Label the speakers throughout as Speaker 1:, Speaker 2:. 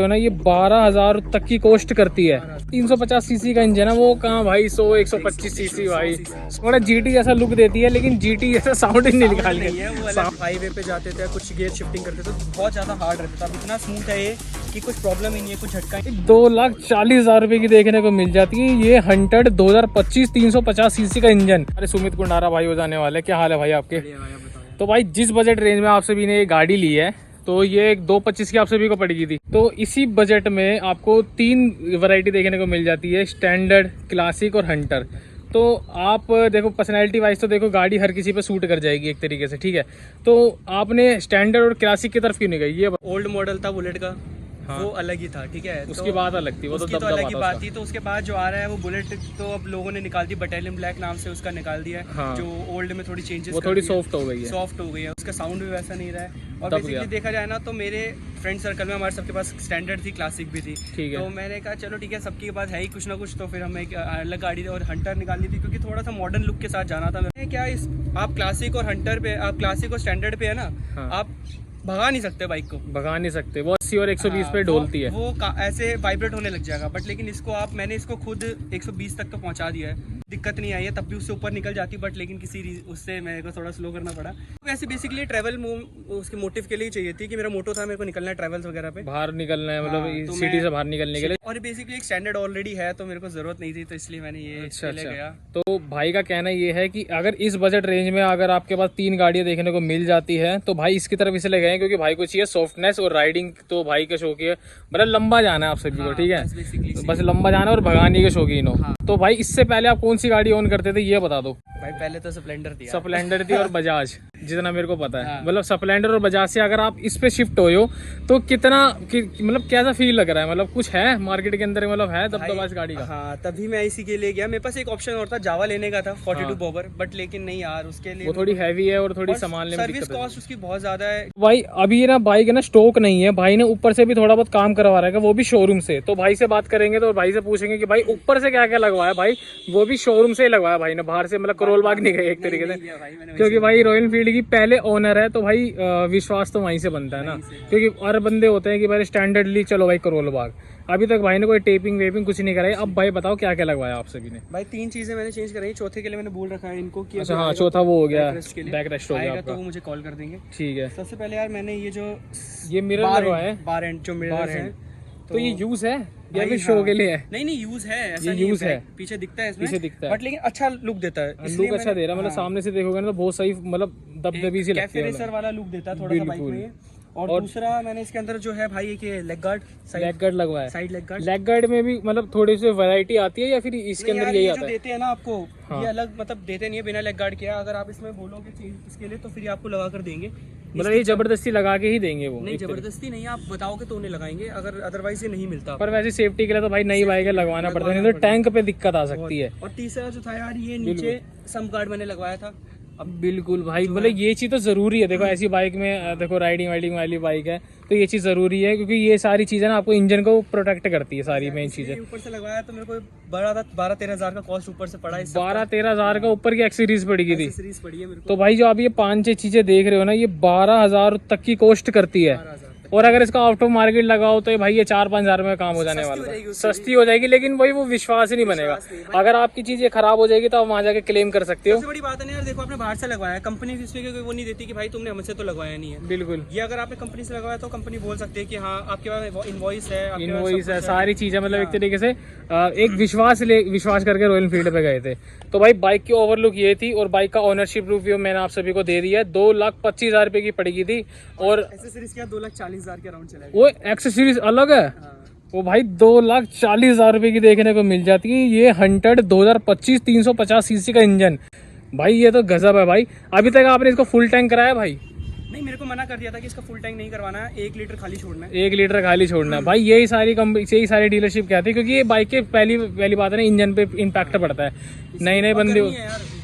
Speaker 1: जो ना ये 12,000 तक की कॉस्ट करती है। 350 सीसी का इंजन है वो, कहाँ भाई 100-125 सीसी भाई, थोड़ा जीटी जैसा लुक देती है लेकिन जीटी जैसा साउंड ही नहीं निकाल के।
Speaker 2: हाईवे पे जाते थे, कुछ गियर शिफ्टिंग करते थे तो बहुत ज़्यादा हार्ड रहता था। अब इतना स्मूथ है ये कि कुछ प्रॉब्लम ही नहीं है, कुछ झटका।
Speaker 1: 2,40,000 रुपए की देखने को मिल जाती है ये हंटर 2025 350 सीसी का इंजन। अरे सुमित कुंडारा भाई हो जाने वाले, क्या हाल है भाई आपके? तो भाई जिस बजट रेंज में आप सभी ने ये गाड़ी ली है तो ये 225 की आप सभी को पड़ेगी थी। तो इसी बजट में आपको 3 वैरायटी देखने को मिल जाती है, स्टैंडर्ड, क्लासिक और हंटर। तो आप देखो पर्सनैलिटी वाइज तो देखो गाड़ी हर किसी पे सूट कर जाएगी एक तरीके से, ठीक है। तो आपने स्टैंडर्ड और क्लासिक की तरफ क्यों नहीं गई? ये
Speaker 2: ओल्ड मॉडल था बुलेट का, हाँ। वो अलग ही था, ठीक है,
Speaker 1: उसकी बात अलग थी, वो तो
Speaker 2: अलग ही बात थी। तो उसके बाद जो आ रहा है वो बुलेट, तो अब लोगों ने निकाल दी, बटालियन ब्लैक नाम से उसका निकाल दिया है। हाँ। जो ओल्ड में थोड़ी चेंजेस,
Speaker 1: वो थोड़ी सॉफ्ट हो गई है,
Speaker 2: सॉफ्ट हो गई है, उसका साउंड भी वैसा नहीं रहा है। और बेसिकली देखा जाए ना तो मेरे फ्रेंड सर्कल में हमारे सबके पास स्टैंडर्ड थी, क्लासिक भी थी, ठीक है। तो मैंने कहा चलो ठीक है, सबके पास है ही कुछ ना कुछ, तो फिर हमें एक अलग गाड़ी और हंटर निकालनी थी क्योंकि थोड़ा सा मॉडर्न लुक के साथ जाना था। मैं क्या आप क्लासिक और हंटर पे, आप क्लासिक और स्टैंडर्ड पे है ना, आप भगा नहीं सकते बाइक को,
Speaker 1: भगा नहीं सकते, वो 80 और 120 पे डोलती है,
Speaker 2: वो ऐसे वाइब्रेट होने लग जाएगा। बट लेकिन इसको मैंने इसको खुद 120 तक तो पहुंचा दिया है, दिक्कत नहीं आई है, तब भी उससे ऊपर निकल जाती, बट लेकिन उससे मेरे को थोड़ा स्लो करना पड़ा। वैसे बेसिकली ट्रैवल उसके मोटिव के लिए चाहिए थी कि मेरा मोटो था, मेरे को निकलना है ट्रैवल्स वगैरह पे, बाहर निकलना है, मतलब सिटी से बाहर निकलने के लिए। और बेसिकली एक स्टैंडर्ड ऑलरेडी है तो मेरे को जरूरत नहीं थी, तो इसलिए मैंने ये ले गया।
Speaker 1: तो भाई का कहना ये है कि अगर इस बजट रेंज में अगर आपके पास 3 गाड़ियां देखने को मिल जाती है तो भाई इसकी तरफ इसलिए गए क्योंकि भाई को चाहिए सॉफ्टनेस और राइडिंग, तो भाई के शौक है, मतलब लंबा जाना है आप सभी को, ठीक है, बस लंबा जाना और भगाने के शौकीन हो। तो भाई इससे पहले आप कौन सी गाड़ी ऑन करते थे ये बता दो।
Speaker 2: भाई पहले तो
Speaker 1: स्प्लेंडर थी और बजाज, जितना मेरे को पता है, मतलब स्प्लेंडर और बजाज से अगर आप इस पे शिफ्ट हो तो कितना मतलब कैसा फील लग रहा है, मतलब कुछ है मार्केट के अंदर, मतलब है दबदबा इस गाड़ी का?
Speaker 2: हाँ, तभी मैं इसी के लिए गया। मेरे पास एक ऑप्शन और था, जावा लेने का था 42 बॉबर, बट लेकिन नहीं यार, उसके लिए
Speaker 1: वो थोड़ी हैवी है और थोड़ी संभालने में
Speaker 2: सर्विस कॉस्ट उसकी बहुत ज्यादा है।
Speaker 1: भाई अभी ना बाइक है ना स्टॉक नहीं है, भाई ने ऊपर से भी थोड़ा बहुत काम करवा रहा है, वो भी शोरूम से। तो भाई से बात करेंगे तो भाई से पूछेंगे कि भाई ऊपर से क्या क्या लगवाया, भाई वो भी शोरूम से ही लगवाया भाई ने, बाहर से मतलब करोल बाग नहीं गए एक तरीके से, क्योंकि भाई रॉयल एनफील्ड की पहले ओनर है तो भाई विश्वास तो वहीं से बनता है ना, क्योंकि और बंदे होते हैं कि भाई स्टैंडर्डली चलो भाई करोल बाग। अभी तक भाई ने कोई टेपिंग वेपिंग कुछ नहीं कराई। अब भाई बताओ क्या क्या लगवाया आप सभी ने?
Speaker 2: भाई 3 चीजें मैंने चेंज कराई, चौथे के लिए मैंने बोल रखा है इनको कि
Speaker 1: अच्छा हाँ, चौथा वो हो गया, बैक रेस्ट हो गया,
Speaker 2: तो वो मुझे कॉल कर देंगे,
Speaker 1: ठीक है।
Speaker 2: सबसे पहले यार मैंने ये
Speaker 1: मिरर लगवाया है,
Speaker 2: बार एंड जो मिरर है,
Speaker 1: तो ये यूज है या फिर शो के लिए है?
Speaker 2: नहीं यूज है, ऐसा
Speaker 1: ये यूज है,
Speaker 2: पीछे दिखता है,
Speaker 1: पीछे दिखता है,
Speaker 2: बट लेकिन अच्छा लुक देता है,
Speaker 1: लुक अच्छा दे रहा है, मतलब सामने से देखोगे ना तो बहुत सही, मतलब दबदबी सी लगती है,
Speaker 2: कैफे रेसर वाला लुक देता है थोड़ा सा बाइक में। और दूसरा मैंने इसके अंदर जो है भाई एक लेग गार्ड लगवाया है, साइड लेग गार्ड में भी मतलब थोड़ी सी वैरायटी आती है या फिर इसके अंदर यही आता है? देते हैं ना आपको, ये अलग मतलब देते नहीं है बिना लेग गार्ड के। अगर आप इसमें बोलोगे इसके लिए तो फिर आपको लगा कर देंगे,
Speaker 1: मतलब ये जबरदस्ती लगा के ही देंगे वो?
Speaker 2: नहीं जबरदस्ती नहीं, आप बताओगे तो उन्हें लगाएंगे, अगर अदरवाइज ये नहीं मिलता।
Speaker 1: पर वैसे सेफ्टी के लिए तो भाई नई बाइक लगवाना पड़ता है, नहीं तो टैंक पे दिक्कत आ सकती है।
Speaker 2: और तीसरा जो था यार, ये नीचे सम्प गार्ड मैंने लगवाया था।
Speaker 1: अब बिल्कुल भाई, मतलब ये चीज तो जरूरी है, देखो ऐसी बाइक में, देखो राइडिंग वाइडिंग वाली बाइक है तो ये चीज जरूरी है, क्योंकि ये सारी चीजें ना आपको इंजन को प्रोटेक्ट करती है, सारी मेन चीजें।
Speaker 2: ऊपर से लगवाया तो मेरे को 12-13 हजार का कॉस्ट ऊपर से पड़ा है,
Speaker 1: 12-13 हजार का ऊपर की एक्सेसरीज पड़ेगी थी।
Speaker 2: पड़ी है मेरे को।
Speaker 1: तो भाई जो आप ये 5-6 चीजें देख रहे हो ना, ये 12,000 तक की कॉस्ट करती है, और अगर इसका ऑफ्टर मार्केट लगाओ तो भाई ये 4-5 हजार में काम हो जाने वाला है, सस्ती हो जाएगी, लेकिन वही वो विश्वास ही नहीं बनेगा। अगर आपकी चीज ये खराब हो जाएगी तो आप वहाँ जाके क्लेम कर सकते हो। सबसे बड़ी बात है यार, देखो आपने बाहर से लगवाया, कंपनी इसमें वो नहीं देती कि भाई तुमने हमसे तो लगवाया नहीं है। बिल्कुल, ये अगर आपने कंपनी से लगवाया तो कंपनी बोल सकती है कि हाँ आपके पास इनवॉइस है, सारी चीजें, मतलब एक तरीके से एक विश्वास करके रॉयल एनफील्ड पे गए थे। तो भाई बाइक की ओवरलुक ये थी, और बाइक का ओनरशिप रिव्यू मैंने आप सभी को दे दिया है, 2,25,000 रुपए की पड़ेगी थी, और
Speaker 2: एक्सेसरीज क्या 2,40,000 के अराउंड चलेगा।
Speaker 1: वो एक्सेसरीज अलग है, वो भाई 2,40,000 रुपए की देखने को मिल जाती है ये हंटर 2025 350 सीसी का इंजन। भाई ये तो गजब है भाई। अभी तक आपने इसको फुल टैंक कराया भाई? नहीं, मेरे को मना कर दिया था कि इसका फुल टैंक नहीं करवाना है, 1 लीटर खाली छोड़ना है, 1 लीटर खाली छोड़ना है। भाई यही सारी डीलरशिप कहती है, क्योंकि ये बाइक के पहली बात है ना, इंजन पे इम्पैक्ट पड़ता है। नए बंदे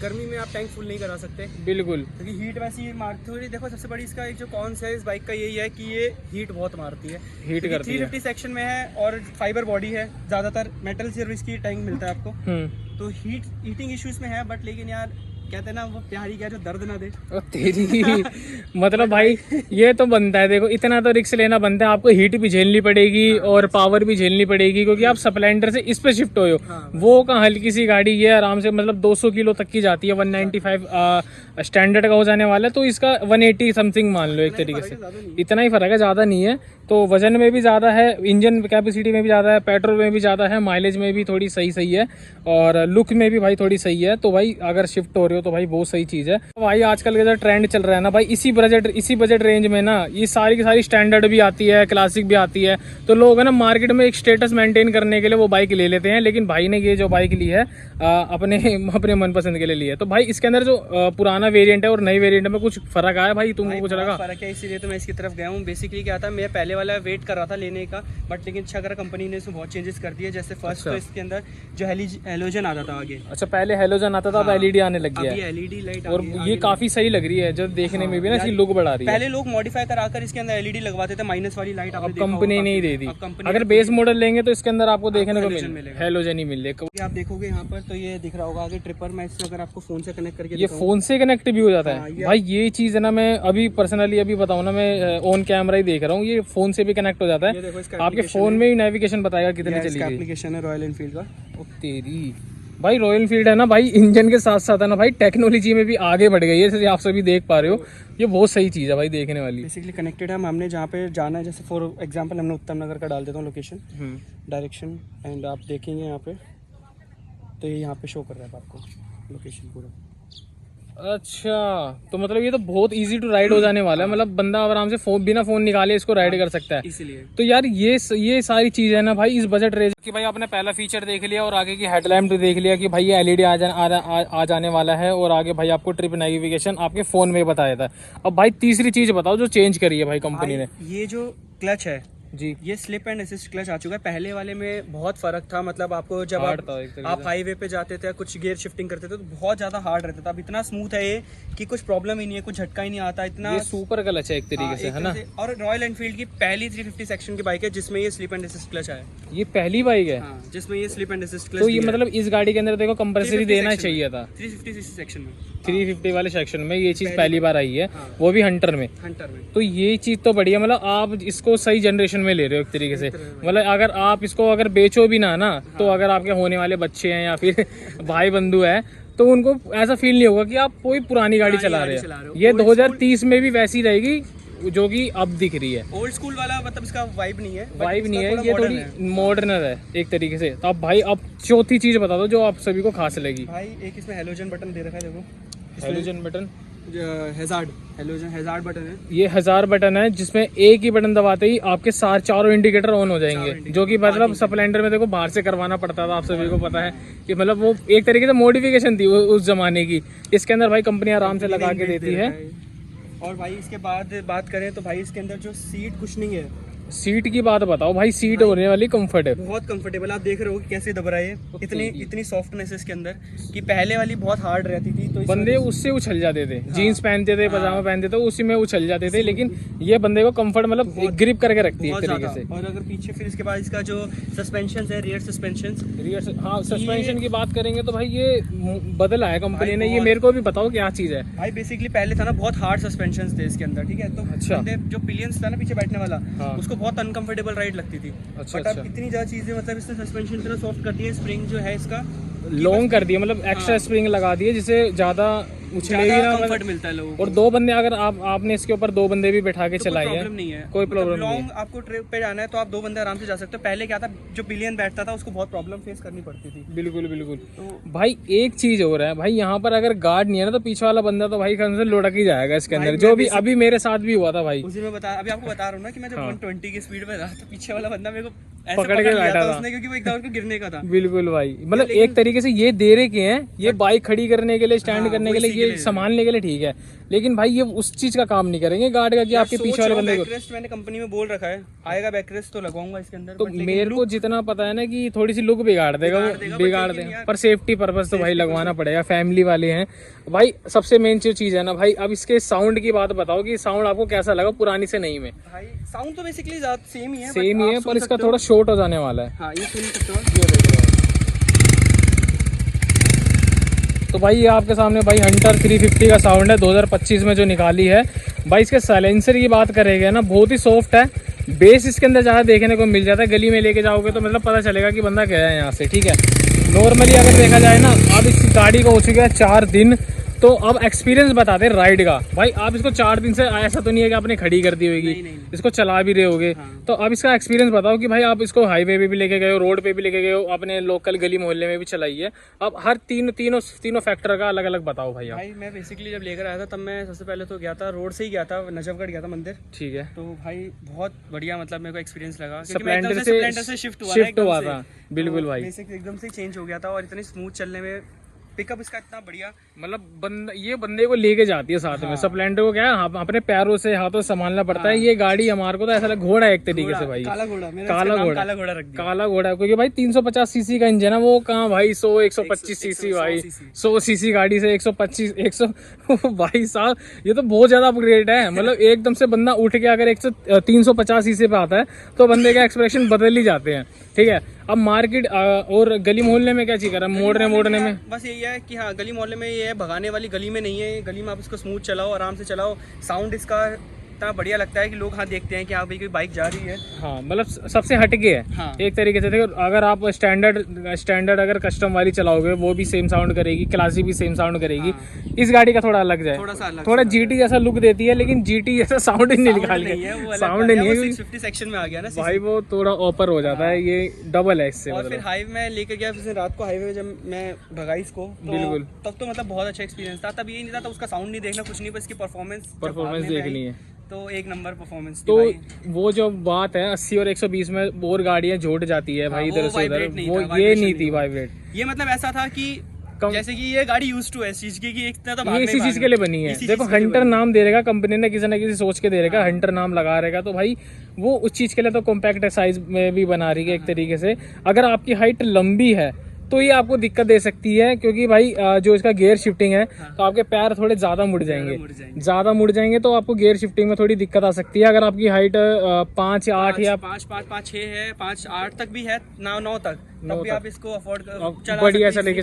Speaker 1: गर्मी में आप टैंक फुल नहीं करा सकते, बिल्कुल, क्योंकि हीट वैसी मारती है। देखो सबसे बड़ी इसका एक जो कॉन्स है इस बाइक का यही है कि ये हीट बहुत मारती है, हीट करती है। 350 सेक्शन में है और फाइबर बॉडी है, ज्यादातर मेटल सर्विस की टैंक मिलता है आपको, तो हीटिंग इश्यूज में है, बट लेकिन यार
Speaker 2: कहते हैं ना वो प्यारी क्या जो दर्द ना दे।
Speaker 1: ओ तेरी मतलब भाई ये तो बनता है, देखो इतना तो रिस्क लेना बनता है, आपको हीट भी झेलनी पड़ेगी और पावर भी झेलनी पड़ेगी, क्योंकि आप स्प्लेंडर से इस पे शिफ्ट हो। वो कहाँ हल्की सी गाड़ी, ये आराम से मतलब 200 किलो तक की जाती है, 195 स्टैंडर्ड का हो जाने वाला है, तो इसका 180 समथिंग मान लो एक तरीके से। इतना ही फर्क है, ज़्यादा नहीं है। तो वजन में भी ज़्यादा है, इंजन कैपेसिटी में भी ज़्यादा है, पेट्रोल में भी ज़्यादा है, माइलेज में भी थोड़ी सही है, और लुक में भी भाई थोड़ी सही है। तो भाई अगर शिफ्ट हो रहे हो तो भाई बहुत सही चीज़ है। तो भाई आजकल का जो ट्रेंड चल रहा है ना भाई, इसी बजट रेंज में ना ये सारी की सारी स्टैंडर्ड भी आती है, क्लासिक भी आती है। तो लोग है ना मार्केट में एक स्टेटस मेंटेन करने के लिए वो बाइक ले लेते हैं, लेकिन भाई ने ये जो बाइक ली है अपने मनपसंद के लिए ली है। तो भाई इसके अंदर जो पुराना वेरिएंट है और नई वेरिएंट में कुछ फर्क आया भाई, तुमको कुछ लगा?
Speaker 2: फर्क है, इसीलिए तो मैं इसकी तरफ गया हूँ। बेसिकली क्या था, मैं पहले वाला वेट कर रहा था लेने का, बट लेकिन अच्छा करा कंपनी ने इसमें बहुत चेंजेस कर दिए। जैसे फर्स्ट तो इसके अंदर जो हेलोजन आता था आगे।
Speaker 1: अच्छा, पहले हेलोजन आता था, अब एलईडी आने लग गया
Speaker 2: अभी
Speaker 1: है।
Speaker 2: एलईडी लाइट,
Speaker 1: और ये काफी सही लग रही है, जो देखने में भी ना इसकी लुक बढ़ा रही है।
Speaker 2: पहले लोग मॉडिफाई कराकर इसके अंदर एलईडी लगवाते थे, माइनस वाली लाइट।
Speaker 1: अब कंपनी नहीं दे दी। अगर बेस मॉडल लेंगे तो इसके अंदर आपको देखने को
Speaker 2: मिलेगा,
Speaker 1: हेलोजन ही मिलेगा।
Speaker 2: आप देखोगे यहाँ पर तो ये दिख रहा होगा आगे ट्रिपर। मैं इससे अगर आपको फोन से कनेक्ट करके
Speaker 1: ये फोन से कनेक्ट भी हो जाता है भाई। ये चीज है ना, मैं अभी पर्सनली अभी बताऊँ ना, मैं ऑन कैमरा ही देख रहा हूँ, ये फोन से भी कनेक्ट हो जाता है। आपके फोन में ही नेविगेशन बताएगा कितनी चली गई।
Speaker 2: एप्लीकेशन है रॉयल एनफील्ड का।
Speaker 1: ओ तेरी भाई, रॉयल एनफील्ड है ना भाई, इंजन के साथ साथ है ना भाई टेक्नोलॉजी में भी आगे बढ़ गई है, जैसे आप सभी देख पा रहे हो। ये बहुत सही चीज़ है भाई देखने वाली।
Speaker 2: बेसिकली कनेक्टेड है। हमने जहाँ पे जाना है, जैसे फॉर एग्जांपल हमने उत्तम नगर का डाल देता हूँ लोकेशन, डायरेक्शन, एंड आप देखेंगे यहाँ पे तो ये यहाँ पे शो कर रहा है आपको लोकेशन पूरा।
Speaker 1: अच्छा, तो मतलब ये तो बहुत इजी टू राइड हो जाने वाला है, मतलब बंदा आराम से बिना फोन निकाले इसको राइड कर सकता है।
Speaker 2: इसीलिए
Speaker 1: तो यार ये सारी चीज़ है ना भाई इस बजट रेंज की। भाई आपने पहला फीचर देख लिया और आगे की हेडलैम्प भी देख लिया कि भाई ये एलईडी आ जाने वाला है, और आगे भाई आपको ट्रिप नेविगेशन आपके फोन में बताया था। अब भाई तीसरी चीज़ बताओ जो चेंज करी है भाई कंपनी ने।
Speaker 2: ये जो क्लच है
Speaker 1: जी,
Speaker 2: ये स्लिप एंड असिस्ट क्लच आ चुका है। पहले वाले में बहुत फर्क था, मतलब आपको जब आप हाईवे पे जाते थे, कुछ गियर शिफ्टिंग करते थे तो बहुत ज्यादा हार्ड रहता था। अब इतना स्मूथ है ये कि कुछ प्रॉब्लम ही नहीं है, कुछ झटका ही नहीं आता। इतना
Speaker 1: ये सुपर क्लच है एक तरीके से, है ना।
Speaker 2: और रॉयल एनफील्ड की पहली 350 सेक्शन की बाइक है जिसमें ये स्लिप एंड असिस्ट क्लच आया।
Speaker 1: ये पहली बाइक है
Speaker 2: जिसमें ये स्लिप एंड असिस्ट क्लच।
Speaker 1: तो ये मतलब इस गाड़ी के अंदर देखो कंपल्सरी देना चाहिए था
Speaker 2: 350 सेक्शन में,
Speaker 1: 350 वाले सेक्शन में ये चीज पहली बार आई है, वो भी हंटर में। तो ये चीज तो बढ़िया, मतलब आप इसको सही जनरेशन में ले रहे हो एक तरीके से। मतलब अगर आप इसको अगर बेचो भी ना तो अगर आपके होने वाले बच्चे हैं या फिर भाई बंधु है तो उनको ऐसा फील नहीं होगा कि आप कोई पुरानी गाड़ी चला रहे हो। ये 2030 में भी वैसी रहेगी जो कि अब दिख रही है।
Speaker 2: ओल्ड स्कूल वाला मतलब इसका वाइब नहीं है,
Speaker 1: ये थोड़ी मॉडर्नर है एक तरीके से। तो अब भाई अब चौथी चीज बता दो जो आप सभी को खास लगी।
Speaker 2: भाई एक इसमें हेलोजन बटन दे रखा है, देखो
Speaker 1: हेलोजन बटन,
Speaker 2: हैजार्ड बटन है।
Speaker 1: ये हजार बटन है जिसमें एक ही बटन दबाते ही आपके चारों इंडिकेटर ऑन हो जाएंगे, जो कि मतलब स्प्लेंडर में देखो बाहर से करवाना पड़ता था, आप सभी को पता है कि मतलब वो एक तरीके से मॉडिफिकेशन थी उस जमाने की। इसके अंदर भाई कंपनी आराम से लगा के देती है।
Speaker 2: और भाई इसके बाद बात करें तो भाई इसके अंदर जो सीट कुशनिंग है,
Speaker 1: सीट की बात बताओ भाई। सीट होने वाली कंफर्ट है,
Speaker 2: बहुत कंफर्टेबल। आप देख रहे हो कि कैसे दब रहा है, इतनी सॉफ्टनेस है इसके अंदर कि पहले वाली बहुत हार्ड रहती थी। तो
Speaker 1: बंदे उससे उछल जाते थे, जीन्स पहनते थे, पजामा पहनते थे, उसी में उछल जाते थे। लेकिन ये बंदे को कंफर्ट मतलब ग्रिप करके रखती है एक तरीके से।
Speaker 2: और अगर पीछे फिर इसके बाद इसका जो सस्पेंशन है, रियर सस्पेंशन,
Speaker 1: हाँ सस्पेंशन की बात करेंगे तो भाई ये बदला है कंपनी ने। ये मेरे को भी बताओ क्या चीज है
Speaker 2: भाई। बेसिकली पहले था ना बहुत हार्ड सस्पेंशन थे इसके अंदर, ठीक है। तो
Speaker 1: अच्छा,
Speaker 2: जो पिलियंस था ना पीछे बैठने वाला, उसको बहुत अनकंफर्टेबल राइड लगती थी। बट अब इतनी ज्यादा चीजें, मतलब इसने सस्पेंशन इतना सॉफ्ट कर दिया, स्प्रिंग जो है इसका
Speaker 1: लॉन्ग कर दिया, मतलब एक्स्ट्रा स्प्रिंग लगा दिए जिससे ज्यादा उछलेगी ना,
Speaker 2: कंफर्ट मिलता है लोगों को।
Speaker 1: और दो बंदे अगर आपने इसके ऊपर दो बंदे भी बैठा के चलाई है, कोई प्रॉब्लम नहीं है।
Speaker 2: लॉन्ग आपको ट्रिप पे जाना है तो आप दो बंदे आराम से जा सकते हो। पहले क्या था, जो पिलियन बैठता था उसको बहुत प्रॉब्लम फेस करनी पड़ती थी।
Speaker 1: बिल्कुल बिल्कुल। तो भाई एक चीज हो रहा है भाई, यहाँ पर अगर गार्ड नहीं है ना तो पीछे वाला बंदा तो भाई कम से लुढ़क ही जाएगा इसके अंदर, जो भी अभी मेरे साथ भी हुआ था भाई।
Speaker 2: उसी में अभी आपको बता रहा हूँ ना कि मैं जब 120 की स्पीड में था तो पीछे वाला बंदा मेरे को
Speaker 1: पकड़ के बैठा था
Speaker 2: उसने, क्योंकि वो एकदम उसको गिरने का था।
Speaker 1: बिल्कुल भाई, मतलब एक तरीके से ये दे रहे के हैं, ये बाइक खड़ी करने के लिए, स्टैंड करने के लिए, ये संभालने के लिए ठीक है, लेकिन भाई ये उस चीज का काम नहीं करेंगे गार्ड का कि आपके पीछे वाले बंदे को।
Speaker 2: बैकरेस्ट मैंने कंपनी में बोल रखा है, आएगा बैकरेस्ट तो लगाऊंगा इसके अंदर।
Speaker 1: तो मेरे को जितना पता है ना कि थोड़ी सी लुक बिगाड़ देगा, बिगाड़ देगा, पर सेफ्टी पर्पस तो भाई लगवाना पड़ेगा, फैमिली वाले हैं भाई। सबसे मेन जो चीज है ना भाई, अब इसके साउंड की बात बताओ कि साउंड आपको कैसा लगा पुरानी से नई में?
Speaker 2: भाई साउंड तो बेसिकली सेम ही है,
Speaker 1: पर इसका थोड़ा शॉर्ट हो जाने वाला है।
Speaker 2: हाँ, ये सुन सकते हो।
Speaker 1: तो भाई ये आपके सामने भाई हंटर 350 का साउंड है 2025 में जो निकाली है भाई। इसके साइलेंसर की बात करेंगे ना, बहुत ही सॉफ्ट है, बेस इसके अंदर ज़्यादा देखने को मिल जाता है। गली में लेके जाओगे तो मतलब पता चलेगा कि बंदा गया है यहाँ से, ठीक है। नॉर्मली अगर देखा जाए ना, अब इस गाड़ी को हो चुका है 4 दिन, तो अब एक्सपीरियंस बताते हैं राइड का। भाई आप इसको 4 दिन से, ऐसा तो नहीं है कि आपने खड़ी कर दी होगी, इसको चला भी रहे होगे।
Speaker 2: हाँ।
Speaker 1: तो अब इसका एक्सपीरियंस बताओ कि भाई आप इसको हाईवे पे भी लेके गए हो, रोड पे भी लेके गए हो, अपने लोकल गली मोहल्ले में भी चलाई है। अब हर तीनों फैक्टर का अलग अलग बताओ भाई आप।
Speaker 2: भाई मैं बेसिकली जब लेकर आया था तब मैं सबसे पहले तो गया था रोड से ही गया था, नजफगढ़ गया था मंदिर,
Speaker 1: ठीक है।
Speaker 2: तो भाई बहुत बढ़िया मतलब मेरे को एक्सपीरियंस लगा,
Speaker 1: स्प्लेंडर
Speaker 2: से शिफ्ट
Speaker 1: हुआ था, बिल्कुल भाई।
Speaker 2: बेसिक एकदम से चेंज हो गया था और इतनी स्मूथ चलने में पिकअप इसका इतना बढ़िया,
Speaker 1: मतलब ये बंदे को लेके जाती है साथ में।
Speaker 2: हाँ।
Speaker 1: स्प्लेंडर को क्या है, अपने पैरों से हाथों से संभालना पड़ता है। ये गाड़ी हमारे को तो ऐसा लगा घोड़ा है एक तरीके से भाई,
Speaker 2: काला घोड़ा, मैंने
Speaker 1: काला
Speaker 2: इसका नाम
Speaker 1: घोड़ा,
Speaker 2: काला घोड़ा रख दिया।
Speaker 1: काला घोड़ा, क्योंकि भाई 350 सीसी का इंजन है वो, कहाँ भाई 100-125 सीसी भाई, 100 सीसी गाड़ी से 100 भाई साहब ये तो बहुत ज्यादा अपग्रेड है। मतलब एकदम से बंदा उठ के अगर 350 सीसी पे आता है तो बंदे का एक्सप्रेशन बदल ही जाते हैं, ठीक है। अब मार्केट और गली मोहल्ले में क्या चीज कर रहा है, मोड़ने में
Speaker 2: बस यही है कि हाँ गली मोहल्ले में ये है, भगाने वाली गली में नहीं है। गली में आप इसको स्मूथ चलाओ, आराम से चलाओ, साउंड इसका इतना बढ़िया लगता है कि लोग हाँ देखते हैं कि हाँ भाई कोई बाइक जा रही है।
Speaker 1: हाँ मतलब सबसे हटके है।
Speaker 2: हाँ।
Speaker 1: एक तरीके से देखो, अगर आप स्टैंडर्ड अगर कस्टम वाली चलाओगे वो भी सेम साउंड करेगी, क्लासिक भी सेम साउंड करेगी।
Speaker 2: हाँ।
Speaker 1: इस गाड़ी का थोड़ा अलग जाए, थोड़ा जीटी जैसा लुक देती है, लेकिन जीटी जैसा साउंड ही नहीं निकाल के, साउंड नहीं है,
Speaker 2: 650 सेक्शन में आ गया ना
Speaker 1: भाई वो थोड़ा ऊपर हो जाता है, ये डबल है इससे।
Speaker 2: और फिर हाईवे में लेकर गया, फिर रात को हाईवे जब मैं भगाई इसको
Speaker 1: बिल्कुल,
Speaker 2: तब तो मतलब बहुत अच्छा एक्सपीरियंस था। तब ये नहीं था, तो उसका साउंड नहीं देखना, कुछ नहीं, बस इसकी परफॉर्मेंस
Speaker 1: देखनी है,
Speaker 2: तो एक नंबर परफॉर्मेंस।
Speaker 1: तो वो जो बात है 80 और 120 में और गाड़ियां जोड़ जाती है भाई इधर से उधर, वो ये नहीं थी वाइब्रेट।
Speaker 2: ये मतलब ऐसा था कि जैसे कि ये गाड़ी यूज्ड टू है इस चीज की कि इतना तो
Speaker 1: ये इसी चीज के लिए बनी है। देखो हंटर नाम दे रहेगा कंपनी ने, किसी ना किसी सोच के दे रहेगा, हंटर नाम लगा रहेगा, तो भाई वो उस चीज के लिए तो कॉम्पैक्ट साइज में भी बना रही है एक तरीके से। अगर आपकी हाइट लंबी है तो ये आपको दिक्कत दे सकती है, क्योंकि भाई जो इसका गियर शिफ्टिंग है तो आपके पैर थोड़े ज्यादा मुड़ जाएंगे, तो आपको गियर शिफ्टिंग में थोड़ी दिक्कत आ सकती है। अगर आपकी हाइट 5 या 8 या
Speaker 2: 5 6 है, 5 8 तक भी है, 9 तक, तब भी आप इसको अफोर्ड
Speaker 1: बढ़िया से लेके